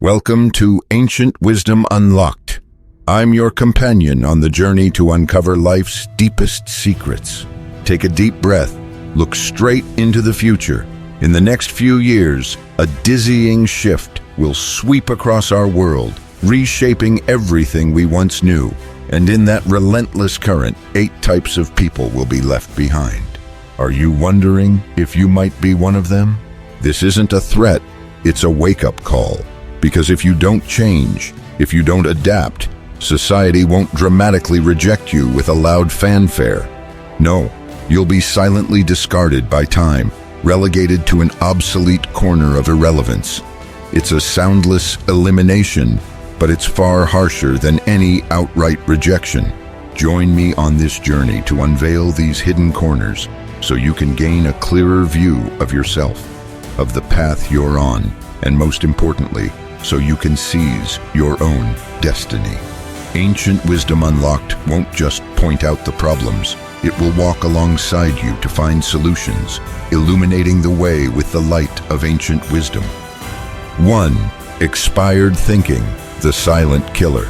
Welcome to Ancient Wisdom Unlocked. I'm your companion on the journey to uncover life's deepest secrets. Take a deep breath, look straight into the future. In the next few years, a dizzying shift will sweep across our world, reshaping everything we once knew. And in that relentless current, 8 types of people will be left behind. Are you wondering if you might be one of them? This isn't a threat, it's a wake-up call. Because if you don't change, if you don't adapt, society won't dramatically reject you with a loud fanfare. No, you'll be silently discarded by time, relegated to an obsolete corner of irrelevance. It's a soundless elimination, but it's far harsher than any outright rejection. Join me on this journey to unveil these hidden corners so you can gain a clearer view of yourself, of the path you're on, and most importantly, so you can seize your own destiny. Ancient Wisdom Unlocked won't just point out the problems, it will walk alongside you to find solutions, illuminating the way with the light of ancient wisdom. 1. Expired thinking, the silent killer.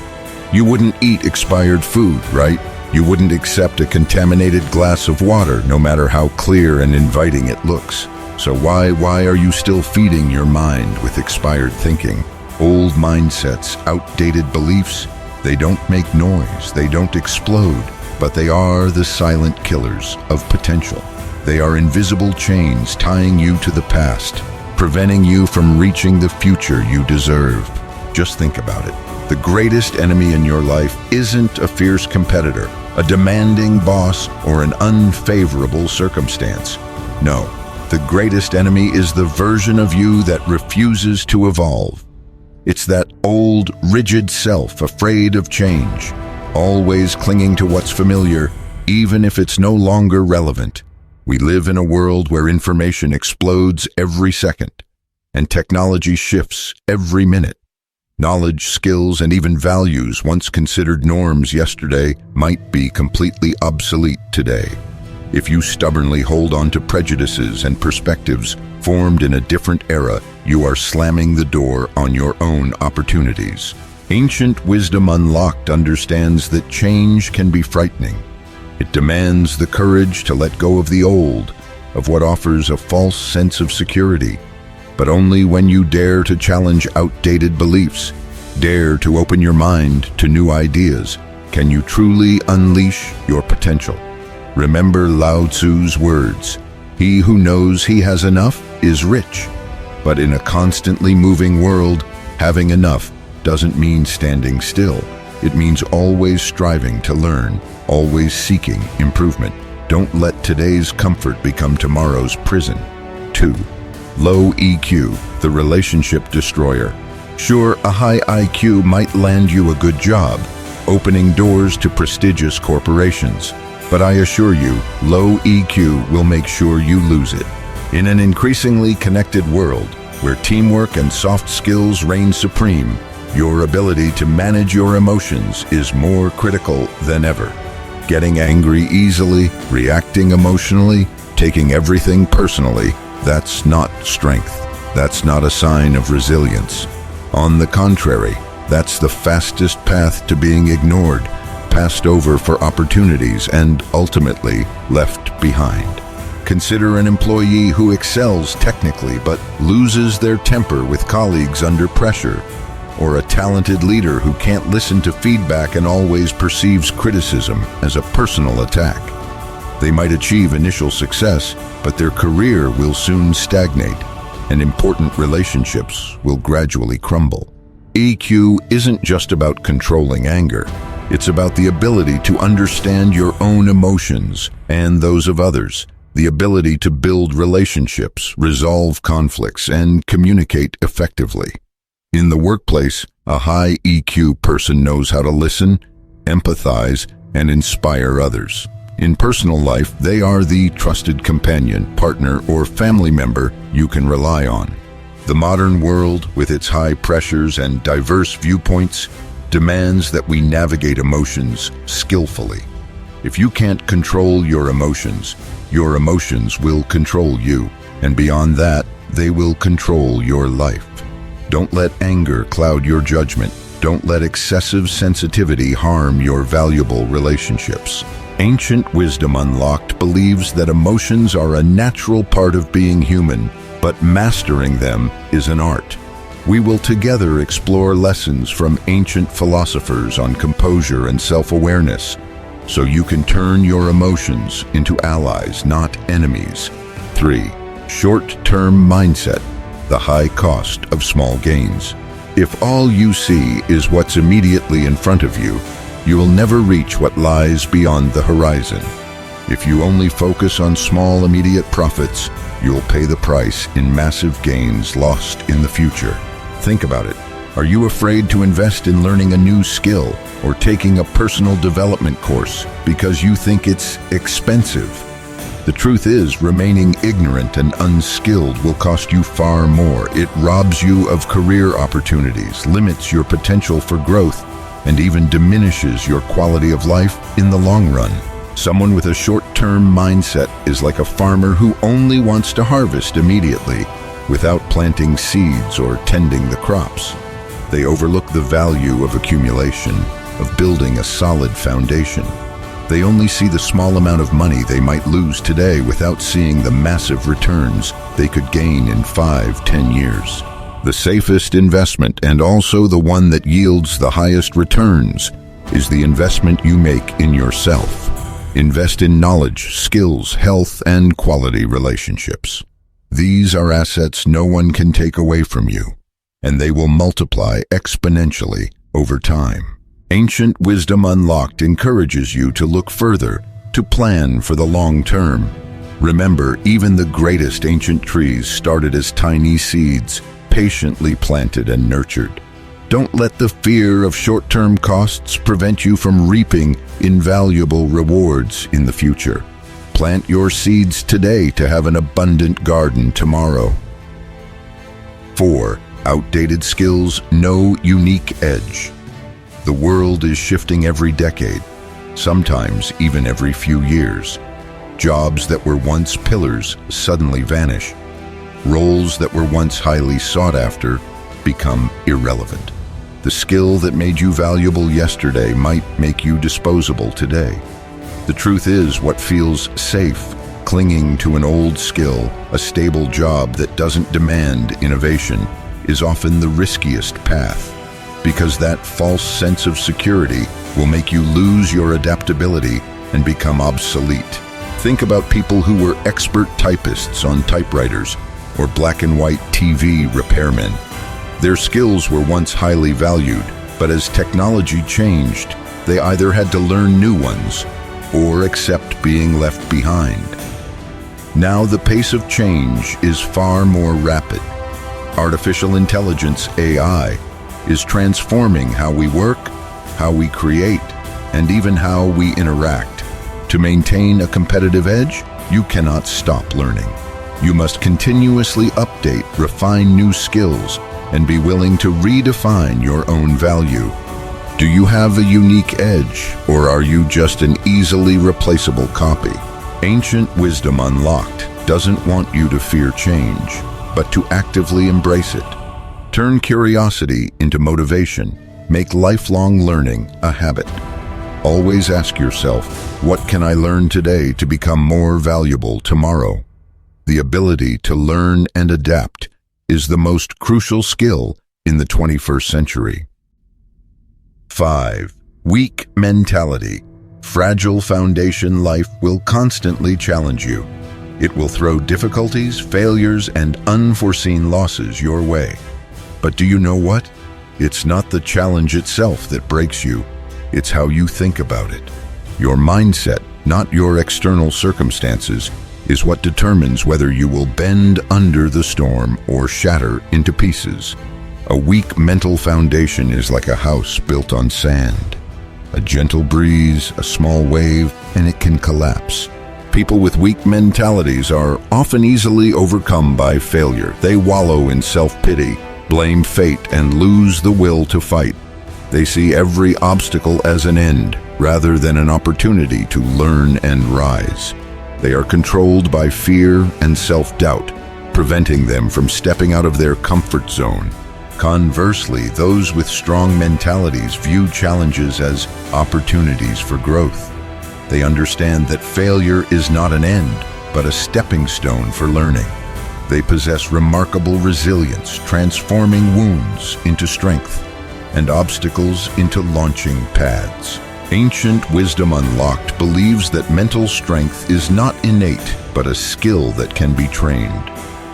You wouldn't eat expired food, right? You wouldn't accept a contaminated glass of water, no matter how clear and inviting it looks. So why are you still feeding your mind with expired thinking? Old mindsets, outdated beliefs, they don't make noise, they don't explode, but they are the silent killers of potential. They are invisible chains tying you to the past, preventing you from reaching the future you deserve. Just think about it. The greatest enemy in your life isn't a fierce competitor, a demanding boss, or an unfavorable circumstance. No, the greatest enemy is the version of you that refuses to evolve. It's that old, rigid self, afraid of change, always clinging to what's familiar, even if it's no longer relevant. We live in a world where information explodes every second, and technology shifts every minute. Knowledge, skills, and even values once considered norms yesterday might be completely obsolete today. If you stubbornly hold on to prejudices and perspectives formed in a different era, you are slamming the door on your own opportunities. Ancient Wisdom Unlocked understands that change can be frightening. It demands the courage to let go of the old, of what offers a false sense of security. But only when you dare to challenge outdated beliefs, dare to open your mind to new ideas, can you truly unleash your potential. Remember Lao Tzu's words, "He who knows he has enough is rich." But in a constantly moving world, having enough doesn't mean standing still. It means always striving to learn, always seeking improvement. Don't let today's comfort become tomorrow's prison. 2. Low EQ, the relationship destroyer. Sure, a high IQ might land you a good job, opening doors to prestigious corporations. But I assure you, low EQ will make sure you lose it. In an increasingly connected world, where teamwork and soft skills reign supreme, your ability to manage your emotions is more critical than ever. Getting angry easily, reacting emotionally, taking everything personally, that's not strength. That's not a sign of resilience. On the contrary, that's the fastest path to being ignored, passed over for opportunities, and ultimately left behind. Consider an employee who excels technically but loses their temper with colleagues under pressure, or a talented leader who can't listen to feedback and always perceives criticism as a personal attack. They might achieve initial success, but their career will soon stagnate, and important relationships will gradually crumble. EQ isn't just about controlling anger. It's about the ability to understand your own emotions and those of others, the ability to build relationships, resolve conflicts, and communicate effectively. In the workplace, a high EQ person knows how to listen, empathize, and inspire others. In personal life, they are the trusted companion, partner, or family member you can rely on. The modern world, with its high pressures and diverse viewpoints, demands that we navigate emotions skillfully. If you can't control your emotions will control you, and beyond that, they will control your life. Don't let anger cloud your judgment. Don't let excessive sensitivity harm your valuable relationships. Ancient Wisdom Unlocked believes that emotions are a natural part of being human, but mastering them is an art. We will together explore lessons from ancient philosophers on composure and self-awareness, so you can turn your emotions into allies, not enemies. 3. Short-term mindset, the high cost of small gains. If all you see is what's immediately in front of you, you will never reach what lies beyond the horizon. If you only focus on small immediate profits, you'll pay the price in massive gains lost in the future. Think about it. Are you afraid to invest in learning a new skill or taking a personal development course because you think it's expensive? The truth is, remaining ignorant and unskilled will cost you far more. It robs you of career opportunities, limits your potential for growth, and even diminishes your quality of life in the long run. Someone with a short-term mindset is like a farmer who only wants to harvest immediately, without planting seeds or tending the crops. They overlook the value of accumulation, of building a solid foundation. They only see the small amount of money they might lose today without seeing the massive returns they could gain in 5-10 years. The safest investment, and also the one that yields the highest returns, is the investment you make in yourself. Invest in knowledge, skills, health, and quality relationships. These are assets no one can take away from you, and they will multiply exponentially over time. Ancient Wisdom Unlocked encourages you to look further, to plan for the long term. Remember, even the greatest ancient trees started as tiny seeds, patiently planted and nurtured. Don't let the fear of short-term costs prevent you from reaping invaluable rewards in the future. Plant your seeds today to have an abundant garden tomorrow. 4. Outdated skills, no unique edge. The world is shifting every decade, sometimes even every few years. Jobs that were once pillars suddenly vanish. Roles that were once highly sought after become irrelevant. The skill that made you valuable yesterday might make you disposable today. The truth is, what feels safe, clinging to an old skill, a stable job that doesn't demand innovation, is often the riskiest path, because that false sense of security will make you lose your adaptability and become obsolete. Think about people who were expert typists on typewriters or black and white TV repairmen. Their skills were once highly valued, but as technology changed, they either had to learn new ones or accept being left behind. Now the pace of change is far more rapid. Artificial intelligence, AI, is transforming how we work, how we create, and even how we interact. To maintain a competitive edge, you cannot stop learning. You must continuously update, refine new skills, and be willing to redefine your own value. Do you have a unique edge, or are you just an easily replaceable copy? Ancient Wisdom Unlocked doesn't want you to fear change, but to actively embrace it. Turn curiosity into motivation. Make lifelong learning a habit. Always ask yourself, what can I learn today to become more valuable tomorrow? The ability to learn and adapt is the most crucial skill in the 21st century. 5. Weak mentality. Fragile foundation life will constantly challenge you. It will throw difficulties, failures, and unforeseen losses your way. But do you know what? It's not the challenge itself that breaks you. It's how you think about it. Your mindset, not your external circumstances, is what determines whether you will bend under the storm or shatter into pieces. A weak mental foundation is like a house built on sand. A gentle breeze, a small wave, and it can collapse. People with weak mentalities are often easily overcome by failure. They wallow in self-pity, blame fate, and lose the will to fight. They see every obstacle as an end, rather than an opportunity to learn and rise. They are controlled by fear and self-doubt, preventing them from stepping out of their comfort zone. Conversely, those with strong mentalities view challenges as opportunities for growth. They understand that failure is not an end, but a stepping stone for learning. They possess remarkable resilience, transforming wounds into strength and obstacles into launching pads. Ancient Wisdom Unlocked believes that mental strength is not innate, but a skill that can be trained.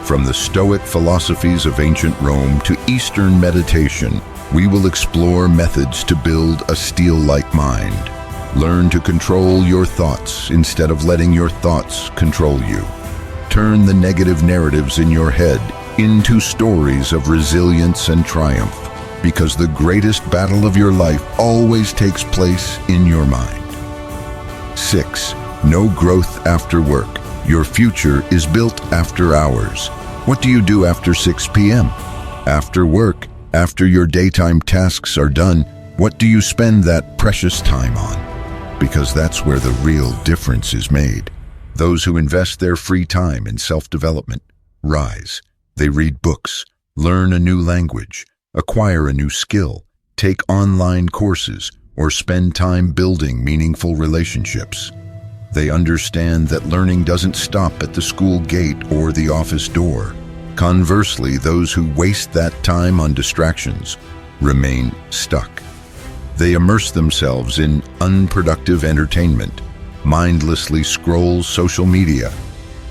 From the Stoic philosophies of ancient Rome to Eastern meditation, we will explore methods to build a steel-like mind. Learn to control your thoughts instead of letting your thoughts control you. Turn the negative narratives in your head into stories of resilience and triumph, because the greatest battle of your life always takes place in your mind. 6. No growth after work. Your future is built after hours. What do you do after 6 p.m.? After work, after your daytime tasks are done, what do you spend that precious time on? Because that's where the real difference is made. Those who invest their free time in self-development rise. They read books, learn a new language, acquire a new skill, take online courses, or spend time building meaningful relationships. They understand that learning doesn't stop at the school gate or the office door. Conversely, those who waste that time on distractions remain stuck. They immerse themselves in unproductive entertainment, mindlessly scroll social media,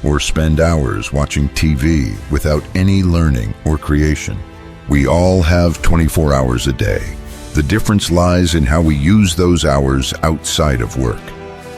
or spend hours watching TV without any learning or creation. We all have 24 hours a day. The difference lies in how we use those hours outside of work.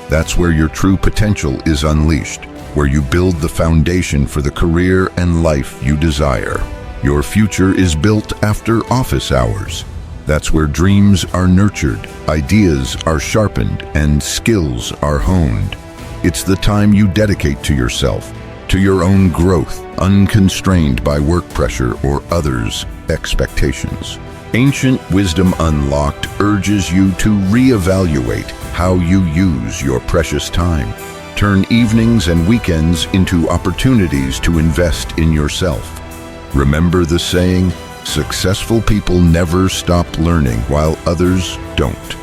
That's where your true potential is unleashed, where you build the foundation for the career and life you desire. Your future is built after office hours. That's where dreams are nurtured, ideas are sharpened, and skills are honed. It's the time you dedicate to yourself, to your own growth, unconstrained by work pressure or others' expectations. Ancient Wisdom Unlocked urges you to reevaluate how you use your precious time. Turn evenings and weekends into opportunities to invest in yourself. Remember the saying, successful people never stop learning while others don't.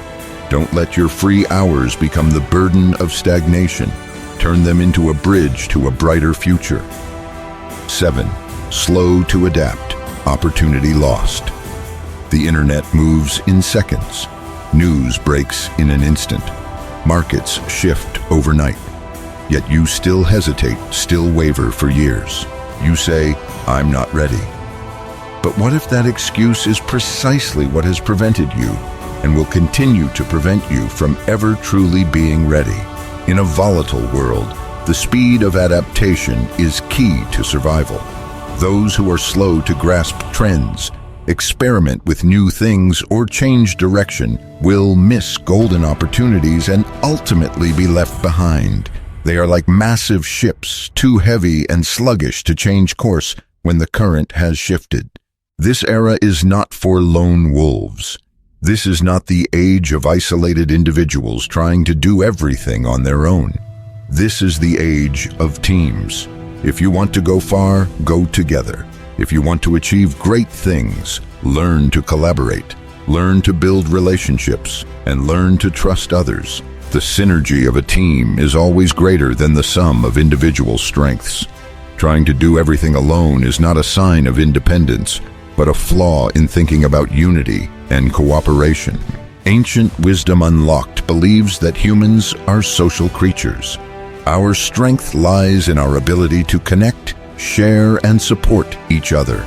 Don't let your free hours become the burden of stagnation. Turn them into a bridge to a brighter future. 7. Slow to adapt. Opportunity lost. The internet moves in seconds. News breaks in an instant. Markets shift overnight. Yet you still hesitate, still waver for years. You say, I'm not ready. But what if that excuse is precisely what has prevented you and will continue to prevent you from ever truly being ready? In a volatile world, the speed of adaptation is key to survival. Those who are slow to grasp trends, experiment with new things, or change direction will miss golden opportunities and ultimately be left behind. They are like massive ships, too heavy and sluggish to change course when the current has shifted. This era is not for lone wolves. This is not the age of isolated individuals trying to do everything on their own. This is the age of teams. If you want to go far, go together. If you want to achieve great things, learn to collaborate, learn to build relationships, and learn to trust others. The synergy of a team is always greater than the sum of individual strengths. Trying to do everything alone is not a sign of independence, but a flaw in thinking about unity and cooperation. Ancient Wisdom Unlocked believes that humans are social creatures. Our strength lies in our ability to connect, share, and support each other.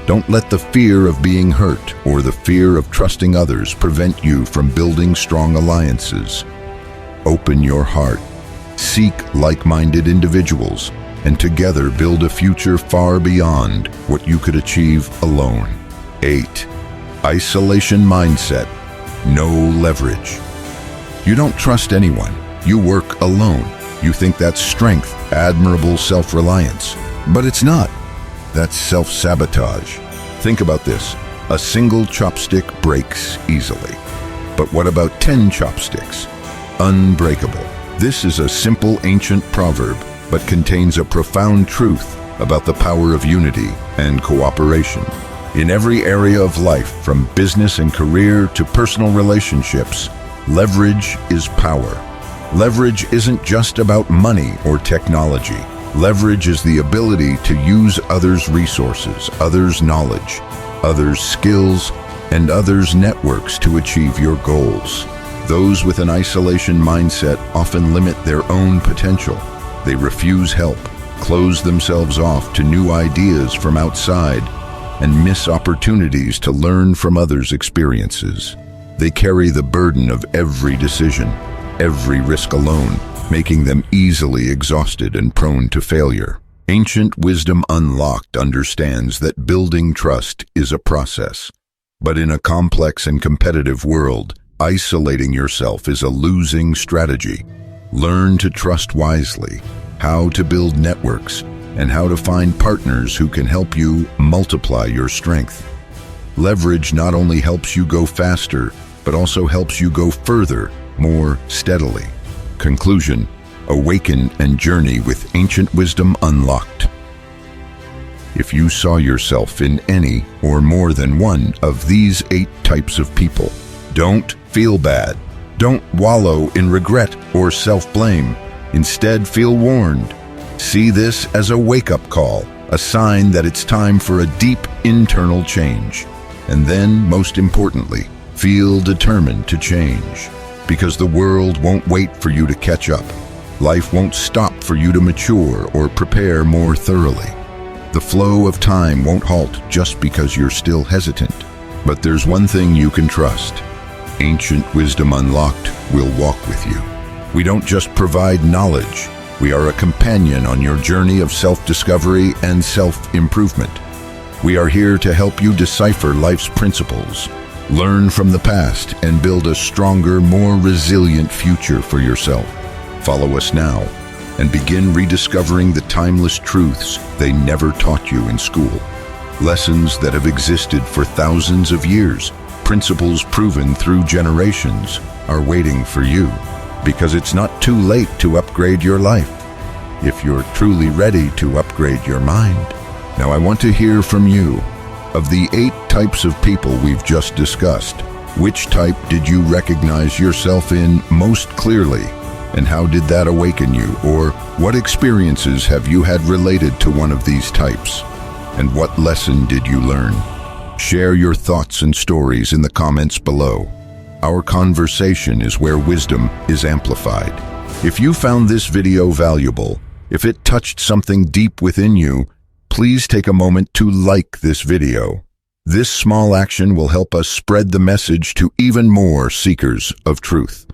Don't let the fear of being hurt or the fear of trusting others prevent you from building strong alliances. Open your heart, seek like-minded individuals, and together build a future far beyond what you could achieve alone. 8. Isolation mindset, no leverage. You don't trust anyone. You work alone. You think that's strength, admirable self-reliance. But it's not. That's self-sabotage. Think about this. A single chopstick breaks easily. But what about 10 chopsticks? Unbreakable. This is a simple ancient proverb, but contains a profound truth about the power of unity and cooperation. In every area of life, from business and career to personal relationships, leverage is power. Leverage isn't just about money or technology. Leverage is the ability to use others' resources, others' knowledge, others' skills, and others' networks to achieve your goals. Those with an isolation mindset often limit their own potential. They refuse help, close themselves off to new ideas from outside, and miss opportunities to learn from others' experiences. They carry the burden of every decision, every risk alone, making them easily exhausted and prone to failure. Ancient Wisdom Unlocked understands that building trust is a process. But in a complex and competitive world, isolating yourself is a losing strategy. Learn to trust wisely, how to build networks, and how to find partners who can help you multiply your strength. Leverage not only helps you go faster, but also helps you go further, more steadily. Conclusion: awaken and journey with Ancient Wisdom Unlocked. If you saw yourself in any or more than one of these 8 types of people, don't feel bad. Don't wallow in regret or self-blame. Instead, feel warned. See this as a wake-up call, a sign that it's time for a deep internal change. And then, most importantly, feel determined to change. Because the world won't wait for you to catch up. Life won't stop for you to mature or prepare more thoroughly. The flow of time won't halt just because you're still hesitant. But there's one thing you can trust. Ancient Wisdom Unlocked will walk with you. We don't just provide knowledge. We are a companion on your journey of self-discovery and self-improvement. We are here to help you decipher life's principles, learn from the past, and build a stronger, more resilient future for yourself. Follow us now and begin rediscovering the timeless truths they never taught you in school. Lessons that have existed for thousands of years, principles proven through generations, are waiting for you. Because it's not too late to upgrade your life, if you're truly ready to upgrade your mind. Now I want to hear from you. Of the 8 types of people we've just discussed, which type did you recognize yourself in most clearly? And how did that awaken you? Or what experiences have you had related to one of these types? And what lesson did you learn? Share your thoughts and stories in the comments below. Our conversation is where wisdom is amplified. If you found this video valuable, if it touched something deep within you, please take a moment to like this video. This small action will help us spread the message to even more seekers of truth.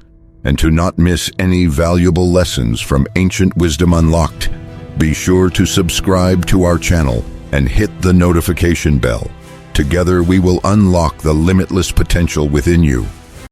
And to not miss any valuable lessons from Ancient Wisdom Unlocked, be sure to subscribe to our channel and hit the notification bell. Together we will unlock the limitless potential within you.